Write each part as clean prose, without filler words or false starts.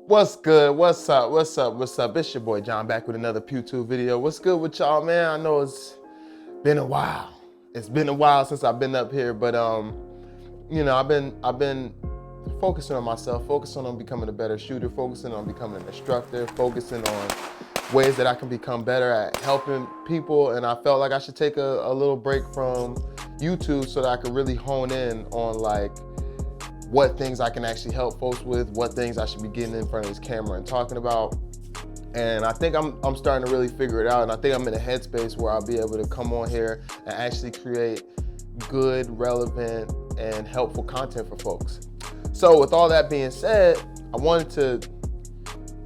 What's good? What's up? What's up? What's up? It's your boy John back with another PewTube video. What's good with y'all, man? I know it's been a while. It's been a while since I've been up here, but you know, I've been focusing on myself, focusing on becoming a better shooter, focusing on becoming an instructor, focusing on ways that I can become better at helping people, and I felt like I should take a little break from YouTube so that I could really hone in on like what things I can actually help folks with, what things I should be getting in front of this camera and talking about. And I think I'm starting to really figure it out, and I think I'm in a headspace where I'll be able to come on here and actually create good, relevant, and helpful content for folks. So with all that being said, I wanted to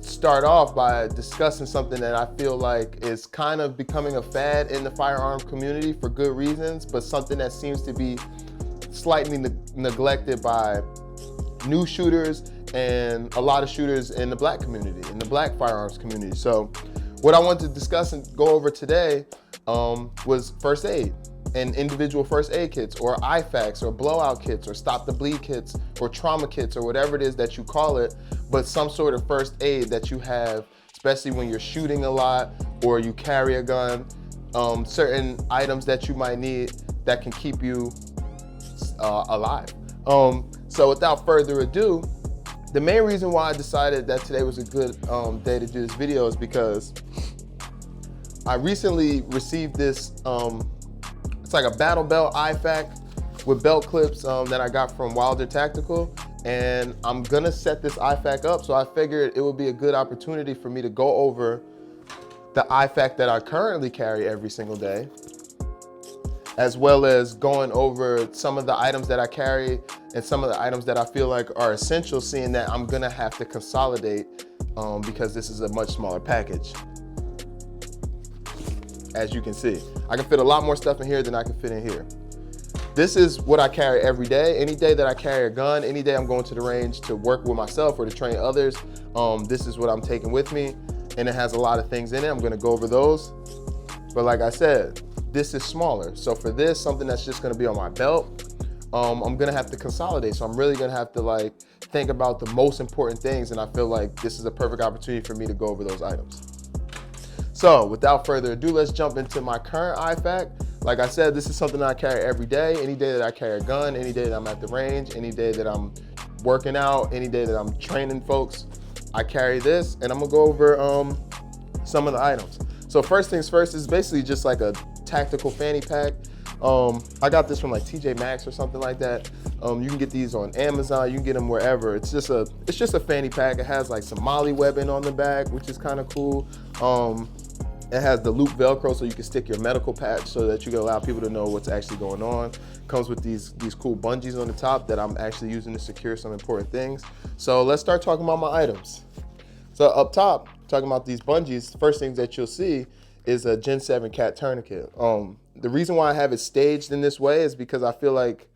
start off by discussing something that I feel like is kind of becoming a fad in the firearms community for good reasons, but something that seems to be slightly neglected by new shooters and a lot of shooters in the black community, in the black firearms community. So what I wanted to discuss and go over today was first aid and individual first aid kits, or IFAKs, or blowout kits, or stop the bleed kits, or trauma kits, or whatever it is that you call it, but some sort of first aid that you have, especially when you're shooting a lot or you carry a gun, certain items that you might need that can keep you alive. So without further ado, the main reason why I decided that today was a good day to do this video is because I recently received this, it's like a battle belt IFAK with belt clips that I got from Wilder Tactical, and I'm gonna set this IFAK up, so I figured it would be a good opportunity for me to go over the IFAK that I currently carry every single day, as well as going over some of the items that I carry and some of the items that I feel like are essential, seeing that I'm gonna have to consolidate because this is a much smaller package. As you can see, I can fit a lot more stuff in here than I can fit in here. This is what I carry every day. Any day that I carry a gun, any day I'm going to the range to work with myself or to train others, this is what I'm taking with me, and it has a lot of things in it. I'm gonna go over those. But like I said, this is smaller. So for this, something that's just gonna be on my belt, I'm gonna have to consolidate. So I'm really gonna have to like think about the most important things, and I feel like this is a perfect opportunity for me to go over those items. So without further ado, let's jump into my current IFAK. Like I said, this is something that I carry every day. Any day that I carry a gun, any day that I'm at the range, any day that I'm working out, any day that I'm training folks, I carry this, and I'm gonna go over some of the items. So first things first, is basically just like a tactical fanny pack. I got this from like TJ Maxx or something like that. You can get these on Amazon, you can get them wherever. It's just a fanny pack. It has like some MOLLE webbing on the back, which is kind of cool. It has the loop Velcro so you can stick your medical patch so that you can allow people to know what's actually going on. Comes with these cool bungees on the top that I'm actually using to secure some important things. So let's start talking about my items. So up top, talking about these bungees, first things that you'll see is a Gen 7 cat tourniquet. The reason why I have it staged in this way is because I feel like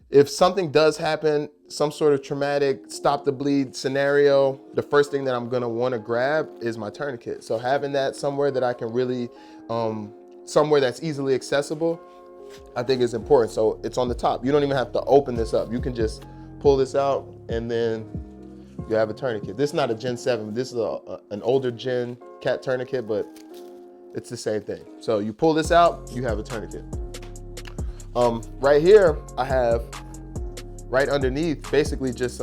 if something does happen, some sort of traumatic stop the bleed scenario, the first thing that I'm gonna wanna grab is my tourniquet. So having that somewhere that I can really, somewhere that's easily accessible, I think is important. So it's on the top. You don't even have to open this up. You can just pull this out and then you have a tourniquet. This is not a Gen 7, this is an older gen cat tourniquet, but it's the same thing. So you pull this out, you have a tourniquet. Right here, I have right underneath, basically just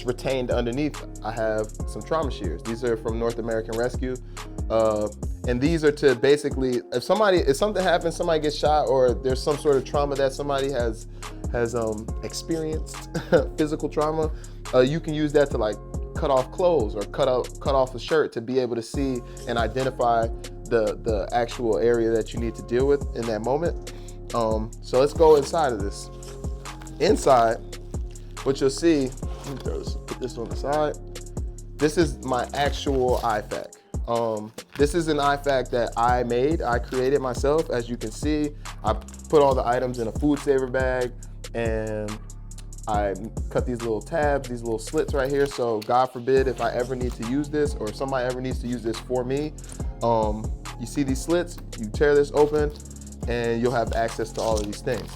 retained underneath, I have some trauma shears. These are from North American Rescue. And these are to basically, if something happens, somebody gets shot, or there's some sort of trauma that somebody has experienced, physical trauma, you can use that to like cut off clothes or cut off a shirt to be able to see and identify the actual area that you need to deal with in that moment. So let's go inside of this. Inside, what you'll see, let me put this on the side. This is my actual IFAK. This is an IFAK that I made, I created myself. As you can see, I put all the items in a food saver bag, and I cut these little tabs, these little slits right here. So God forbid if I ever need to use this, or if somebody ever needs to use this for me, you see these slits, you tear this open, and you'll have access to all of these things.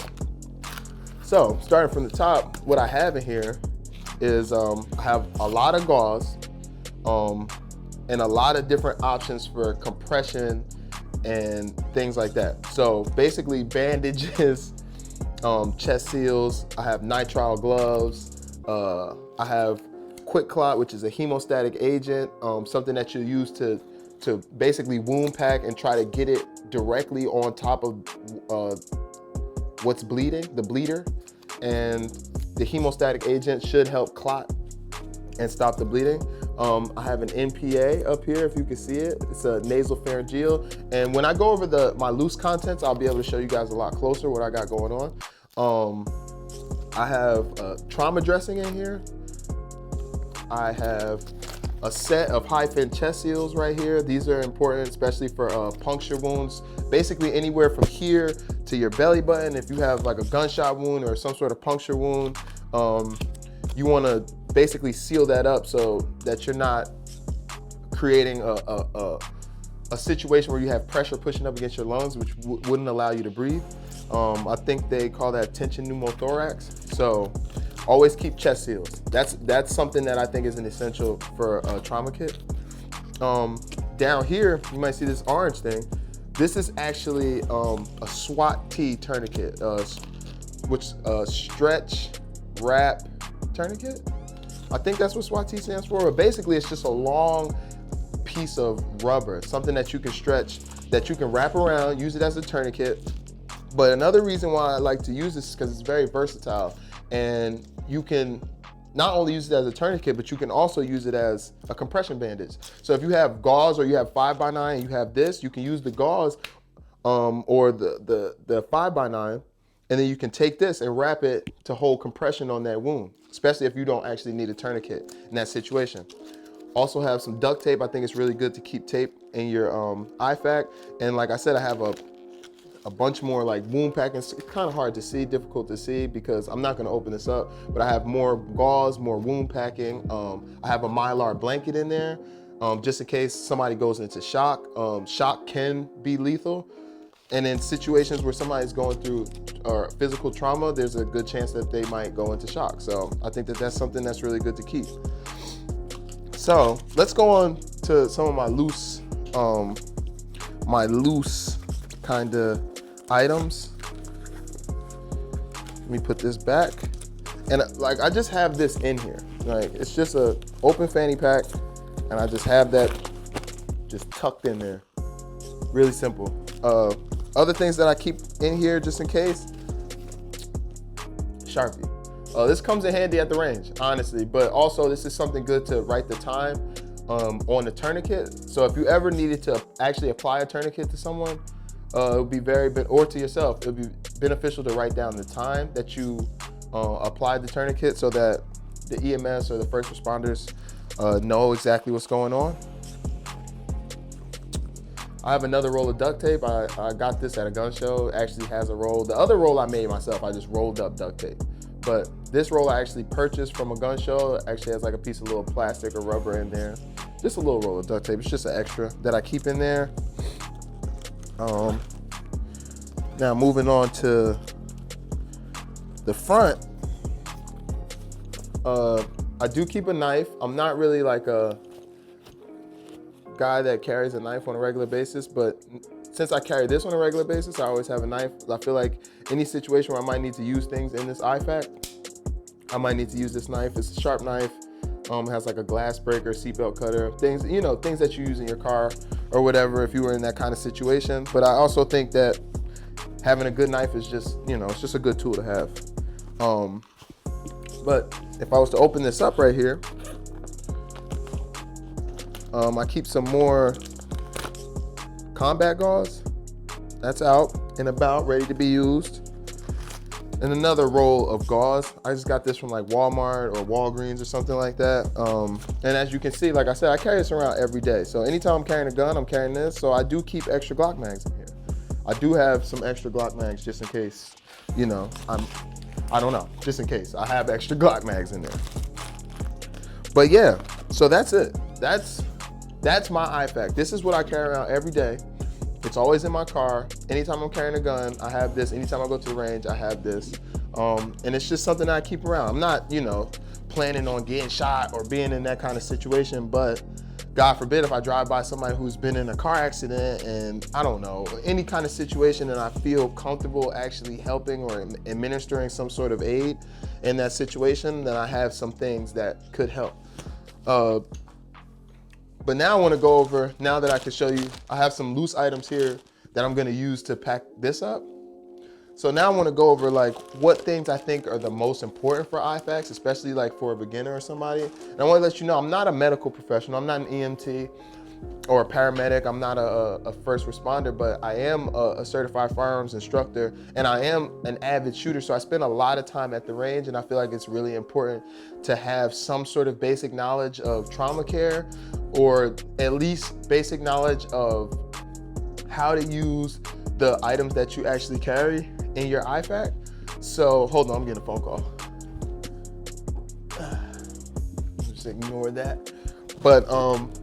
So starting from the top, what I have in here is I have a lot of gauze and a lot of different options for compression and things like that. So basically bandages, chest seals, I have nitrile gloves, I have Quick Clot, which is a hemostatic agent, something that you use to basically wound pack and try to get it directly on top of what's bleeding, the bleeder. And the hemostatic agent should help clot and stop the bleeding. I have an NPA up here, if you can see it. It's a nasopharyngeal. And when I go over my loose contents, I'll be able to show you guys a lot closer what I got going on. I have trauma dressing in here. I have a set of high-fin chest seals right here. These are important, especially for puncture wounds. Basically anywhere from here to your belly button. If you have like a gunshot wound or some sort of puncture wound, you wanna basically seal that up so that you're not creating a situation where you have pressure pushing up against your lungs, which wouldn't allow you to breathe. I think they call that tension pneumothorax. So always keep chest seals. That's something that I think is an essential for a trauma kit. Down here, you might see this orange thing. This is actually a SWAT T tourniquet, which stretch, wrap tourniquet. I think that's what SWAT T stands for, but basically it's just a long piece of rubber, something that you can stretch, that you can wrap around, use it as a tourniquet. But another reason why I like to use this is because it's very versatile, and you can not only use it as a tourniquet, but you can also use it as a compression bandage. So if you have gauze or you have 5x9 and you have this, you can use the gauze or the 5x9, and then you can take this and wrap it to hold compression on that wound, especially if you don't actually need a tourniquet in that situation. Also have some duct tape. I think it's really good to keep tape in your IFAK. And like I said, I have a bunch more like wound packing. It's kind of hard to see, difficult to see because I'm not gonna open this up, but I have more gauze, more wound packing. I have a Mylar blanket in there, just in case somebody goes into shock. Shock can be lethal. And in situations where somebody's going through physical trauma, there's a good chance that they might go into shock. So I think that that's something that's really good to keep. So let's go on to some of my loose kind of items. Let me put this back. And like, I just have this in here. Like, it's just a open fanny pack, and I just have that just tucked in there. Really simple. Other things that I keep in here just in case, Sharpie. This comes in handy at the range, honestly, but also this is something good to write the time on the tourniquet. So if you ever needed to actually apply a tourniquet to someone, it would be or to yourself, it would be beneficial to write down the time that you applied the tourniquet so that the EMS or the first responders know exactly what's going on. I have another roll of duct tape. I got this at a gun show. It actually has a roll. The other roll I made myself, I just rolled up duct tape. But this roll I actually purchased from a gun show. It actually has like a piece of little plastic or rubber in there. Just a little roll of duct tape. It's just an extra that I keep in there. Now moving on to the front, I do keep a knife. I'm not really like a guy that carries a knife on a regular basis, but since I carry this on a regular basis, I always have a knife. I feel like any situation where I might need to use things in this IFAK, I might need to use this knife. It's a sharp knife. It has like a glass breaker, seatbelt cutter, things, you know, things that you use in your car or whatever if you were in that kind of situation. But I also think that having a good knife is just, you know, it's just a good tool to have. But if I was to open this up right here, I keep some more combat gauze. That's out and about, ready to be used. And another roll of gauze. I just got this from like Walmart or Walgreens or something like that. And as you can see, like I said, I carry this around every day. So anytime I'm carrying a gun, I'm carrying this. So I do keep extra Glock mags in here. I do have some extra Glock mags just in case, you know, I don't know, just in case. I have extra Glock mags in there. But yeah, so that's it. That's my IFAK. This is what I carry around every day. It's always in my car. Anytime I'm carrying a gun, I have this. Anytime I go to the range, I have this. And it's just something that I keep around. I'm not, you know, planning on getting shot or being in that kind of situation, but God forbid if I drive by somebody who's been in a car accident and I don't know, any kind of situation, and I feel comfortable actually helping or administering some sort of aid in that situation, then I have some things that could help. But now I want to go over, now that I can show you, I have some loose items here that I'm going to use to pack this up. So now I want to go over like what things I think are the most important for IFAKs, especially like for a beginner or somebody. And I want to let you know, I'm not a medical professional. I'm not an EMT or a paramedic. I'm not a first responder, but I am a certified firearms instructor, and I am an avid shooter. So I spend a lot of time at the range, and I feel like it's really important to have some sort of basic knowledge of trauma care, or at least basic knowledge of how to use the items that you actually carry in your IFAK. So hold on, I'm getting a phone call. Just ignore that. But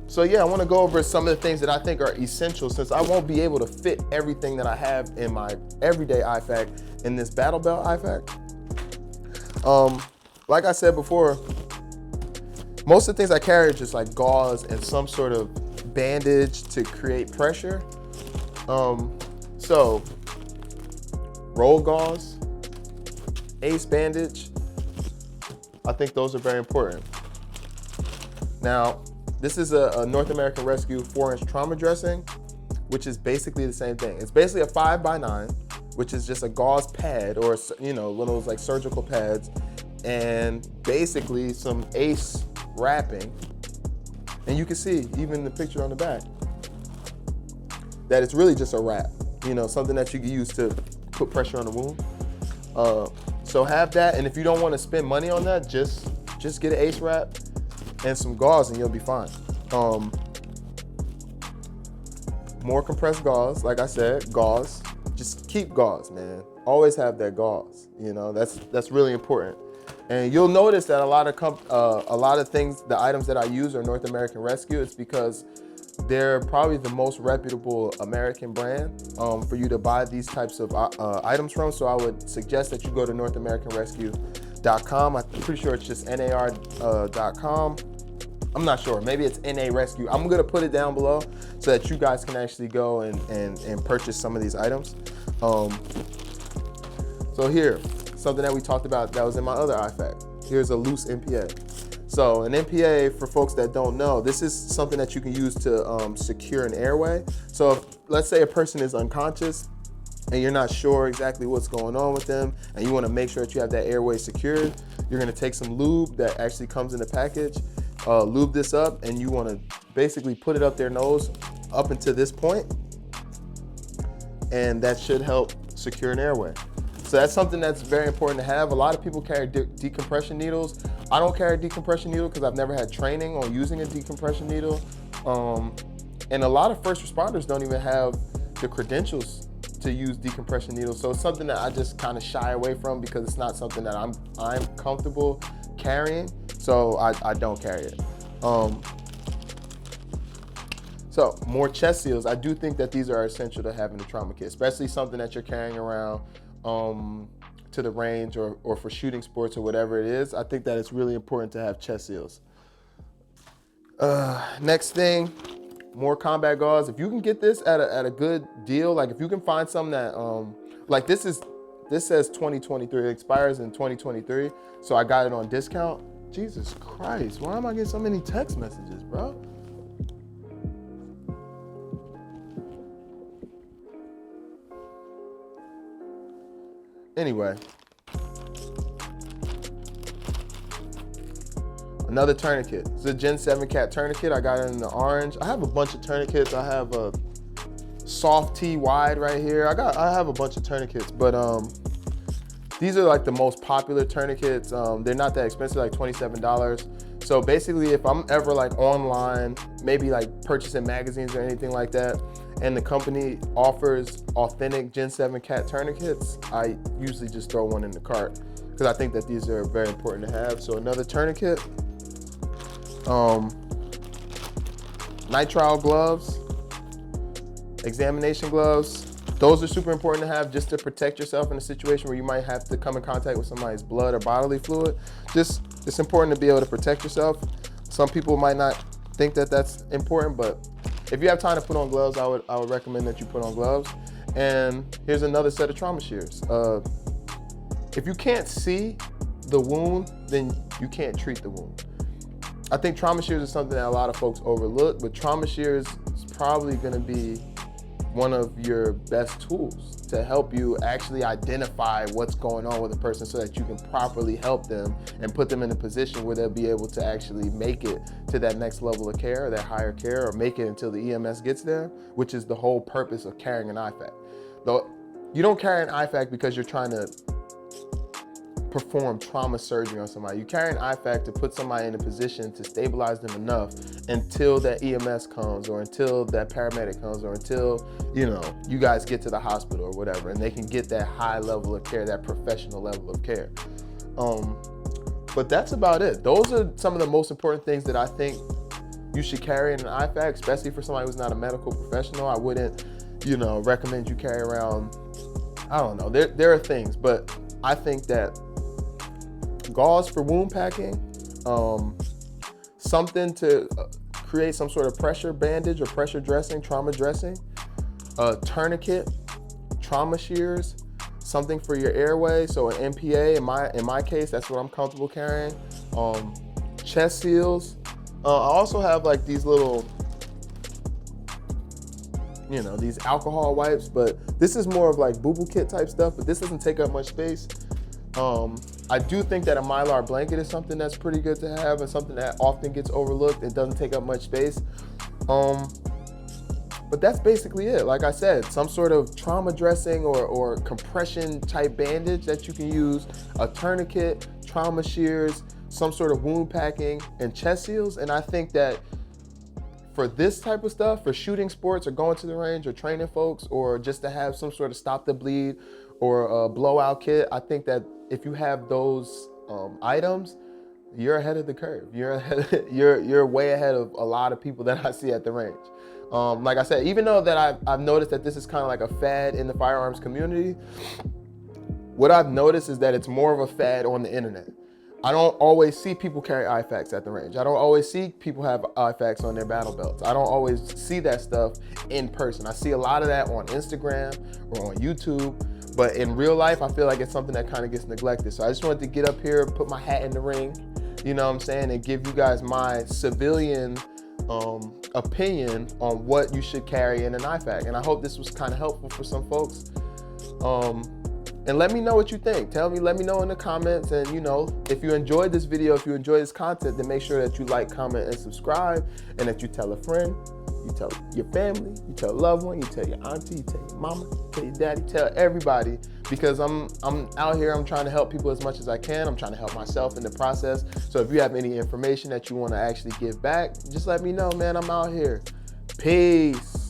so yeah, I want to go over some of the things that I think are essential, since I won't be able to fit everything that I have in my everyday IFAK in this battle belt IFAK. Like I said before, most of the things I carry are just like gauze and some sort of bandage to create pressure. So roll gauze, ace bandage, I think those are very important. Now, this is a North American Rescue 4-inch trauma dressing, which is basically the same thing. It's basically a 5x9, which is just a gauze pad, or one of those like surgical pads, and basically some ace wrapping. And you can see even the picture on the back that it's really just a wrap, something that you can use to put pressure on the wound. So have that, and if you don't want to spend money on that, just get an ace wrap and some gauze and you'll be fine. More compressed gauze, like I said, gauze. Just keep gauze, man. Always have that gauze. That's really important. And you'll notice that a lot of things, the items that I use are North American Rescue. It's because they're probably the most reputable American brand for you to buy these types of items from. So I would suggest that you go to NorthAmericanRescue.com. I'm pretty sure it's just NAR.com. I'm not sure, maybe it's NA Rescue. I'm gonna put it down below so that you guys can actually go and purchase some of these items. So here, something that we talked about that was in my other IFAK. Here's a loose MPA. So an MPA, for folks that don't know, this is something that you can use to secure an airway. So if, let's say a person is unconscious and you're not sure exactly what's going on with them, and you wanna make sure that you have that airway secured, you're gonna take some lube that actually comes in the package, lube this up, and you wanna basically put it up their nose up until this point, and that should help secure an airway. So that's something that's very important to have. A lot of people carry decompression needles. I don't carry a decompression needle because I've never had training on using a decompression needle. And a lot of first responders don't even have the credentials to use decompression needles. So it's something that I just kind of shy away from because it's not something that I'm comfortable carrying. So I don't carry it. So more chest seals. I do think that these are essential to have in the trauma kit, especially something that you're carrying around to the range or for shooting sports or whatever it is. I think that it's really important to have chest seals. Next thing, more combat gauze. If you can get this at a good deal, like if you can find some that, like this says 2023, it expires in 2023. So I got it on discount. Jesus Christ, why am I getting so many text messages, bro? Anyway, another tourniquet. It's a Gen 7 cat tourniquet. I got it in the orange. I have a bunch of tourniquets. I have a soft T wide right here. I have a bunch of tourniquets, but these are like the most popular tourniquets. They're not that expensive, like $27. So basically, if I'm ever like online, maybe like purchasing magazines or anything like that, and the company offers authentic Gen 7 cat tourniquets, I usually just throw one in the cart because I think that these are very important to have. So another tourniquet, nitrile gloves, examination gloves. Those are super important to have just to protect yourself in a situation where you might have to come in contact with somebody's blood or bodily fluid. Just it's important to be able to protect yourself. Some people might not think that that's important, but if you have time to put on gloves, I would recommend that you put on gloves. And here's another set of trauma shears. If you can't see the wound, then you can't treat the wound. I think trauma shears is something that a lot of folks overlook, but trauma shears is probably gonna be one of your best tools to help you actually identify what's going on with a person so that you can properly help them and put them in a position where they'll be able to actually make it to that next level of care, or that higher care, or make it until the EMS gets there, which is the whole purpose of carrying an IFAK. Though you don't carry an IFAK because you're trying to perform trauma surgery on somebody. You carry an IFAK to put somebody in a position to stabilize them enough until that EMS comes, or until that paramedic comes, or until, you know, you guys get to the hospital or whatever, and they can get that high level of care, that professional level of care. But that's about it. Those are some of the most important things that I think you should carry in an IFAK, especially for somebody who's not a medical professional. I wouldn't, you know, recommend you carry around, I don't know, there are things, but I think that gauze for wound packing, something to create some sort of pressure bandage or pressure dressing, trauma dressing, a tourniquet, trauma shears, something for your airway, so an MPA, in my case, that's what I'm comfortable carrying, chest seals. I also have like these little, you know, these alcohol wipes, but this is more of like boo-boo kit type stuff, but this doesn't take up much space. I do think that a Mylar blanket is something that's pretty good to have, and something that often gets overlooked. It doesn't take up much space. But that's basically it. Like I said, some sort of trauma dressing or compression type bandage that you can use, a tourniquet, trauma shears, some sort of wound packing, and chest seals. And I think that for this type of stuff, for shooting sports or going to the range or training folks, or just to have some sort of stop the bleed or a blowout kit, I think that if you have those items, you're ahead of the curve. You're way ahead of a lot of people that I see at the range. Like I said, even though that I've noticed that this is kind of like a fad in the firearms community, what I've noticed is that it's more of a fad on the internet. I don't always see people carry IFAKs at the range. I don't always see people have IFAKs on their battle belts. I don't always see that stuff in person. I see a lot of that on Instagram or on YouTube, but in real life, I feel like it's something that kind of gets neglected. So I just wanted to get up here, put my hat in the ring, you know what I'm saying, and give you guys my civilian opinion on what you should carry in an IFAK. And I hope this was kind of helpful for some folks. And let me know what you think. Let me know in the comments. And you know, if you enjoyed this video, if you enjoyed this content, then make sure that you like, comment, and subscribe, and that you tell a friend, you tell your family, you tell a loved one, you tell your auntie, you tell your mama, you tell your daddy, tell everybody, because I'm out here, I'm trying to help people as much as I can. I'm trying to help myself in the process. So if you have any information that you want to actually give back, just let me know, man. I'm out here. Peace.